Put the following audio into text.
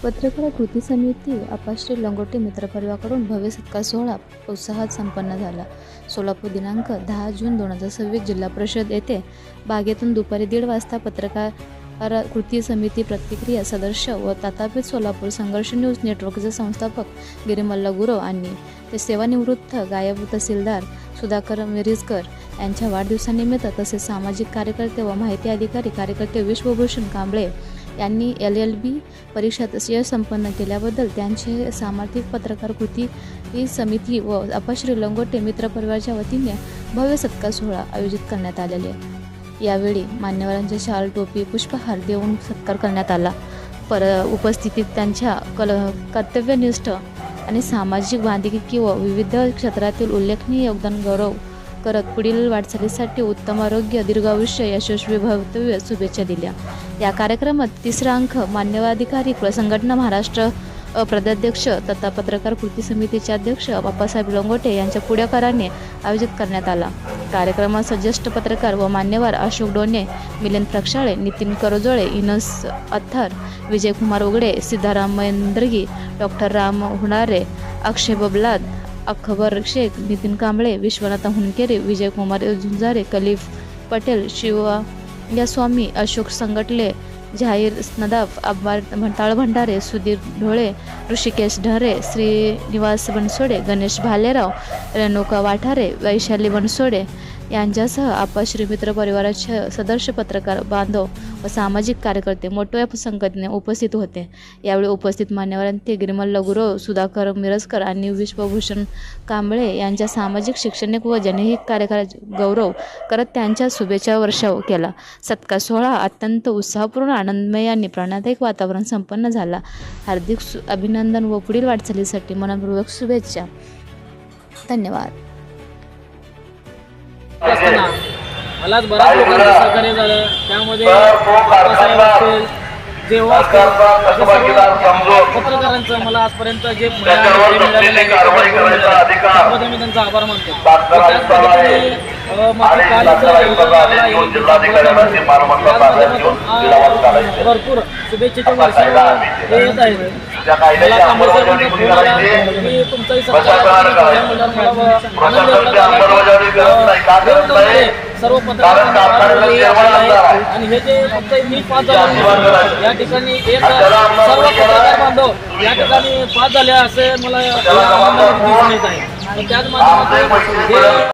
पत्रकार कृती समिती आपाश्री लंगोटे मित्रपरिवाराकडून भव्य सत्कार सोहळा उत्साहात संपन्न झाला। सोलापूर दिनांक 10 जून 2026 जिल्हा परिषद येथे बागेतून दुपारी 1:30 वाजता पत्रकार कृती समिती प्रतिक्रिया सदस्य व तातापेठ सोलापूर संघर्ष न्यूज नेटवर्कचे संस्थापक गिरीमल्ला गुरव आणि ते सेवानिवृत्त गायब तहसीलदार सुधाकर मिरजकर यांच्या वाढदिवसानिमित्त तसेच सामाजिक कार्यकर्ते व माहिती अधिकारी कार्यकर्ते विश्वभूषण कांबळे यांनी LLB परीक्षा यश संपन्न केल्याबद्दल त्यांचे सामाजिक पत्रकार कृती समिती व आपाश्री लंगोटे मित्रपरिवाराच्या वतीने भव्य सत्कार सोहळा आयोजित करण्यात आलेले आहे। यावेळी मान्यवरांच्या शाल टोपी पुष्पहार देऊन सत्कार करण्यात आला। उपस्थितीत त्यांच्या कर्तव्यनिष्ठ आणि सामाजिक बांधिलकी व विविध क्षेत्रातील उल्लेखनीय योगदान गौरव करत पुढील वाटचालीसाठी उत्तम आरोग्य दीर्घायुष्य यशस्वी भवितव्य शुभेच्छा दिल्या। या कार्यक्रमात तिसरा अंक मान्यवाधिकारी संघटना महाराष्ट्र प्रदेशाध्यक्ष तथा पत्रकार कृती समितीचे अध्यक्ष बाप्पासाहेब लंगोटे यांच्या पुढाकाराने आयोजित करण्यात आला। कार्यक्रमात ज्येष्ठ पत्रकार व मान्यवर अशोक डोने, मिलिंद प्रक्षाळे, नितीन करजोळे, इनस अथ्थर, विजयकुमार उघडे, सिद्धाराम महेंद्रगी, डॉक्टर राम हुणारे, अक्षय बबलाद, अकबर शेख, नितीन कांबळे, विश्वनाथ हुनकेरे, विजयकुमार झुंजारे, कलीफ पटेल, शिवया स्वामी, अशोक संगटले, जाहीर नदाफ, ताळ भंडारे, सुधीर ढोळे, ऋषिकेश ढरे, श्रीनिवास बनसोडे, गणेश भालेराव, रेणुका वाठारे, वैशाली बनसोडे यांच्यासह आपाश्री मित्र परिवाराचे सदस्य पत्रकार बांधव व सामाजिक कार्यकर्ते मोठ्या संख्येने उपस्थित होते। यावेळी उपस्थित मान्यवरांनी गिरीमल्ला गुरव, सुधाकर मिरजकर आणि विश्वभूषण कांबळे यांच्या सामाजिक शैक्षणिक व जनहित कार्याचा गौरव करत त्यांच्या शुभेच्छा वर्षाव केला। सत्कार सोहळा अत्यंत उत्साहपूर्ण, आनंदमय आणि प्रेरणादायक वातावरण संपन्न झाला। हार्दिक अभिनंदन व पुढील वाटचालीसाठी मनपूर्वक शुभेच्छा। धन्यवाद। मलाच बऱ्याच लोकांचं सहकार्य झालं, त्यामध्ये बाप्पासाहेब असेल, जेव्हा पत्रकारांचं मला आजपर्यंत जे मिळालेलं आहे त्याबद्दल मी त्यांचा आभार मानतो। त्याच पद्धतीने भरपूर शुभेच्छेचे वर्ष हे येत आहेत। मला कांबळे साहेबांचा फोन आला की तुमचाही सत्कार सर्व पत्रकार आणि हे जे फक्त मी 5 झालो या ठिकाणी एक सर्व पत्रकार बांधव या ठिकाणी 5 झाले असे मला दिसून येत आहे। त्याच माध्यमातून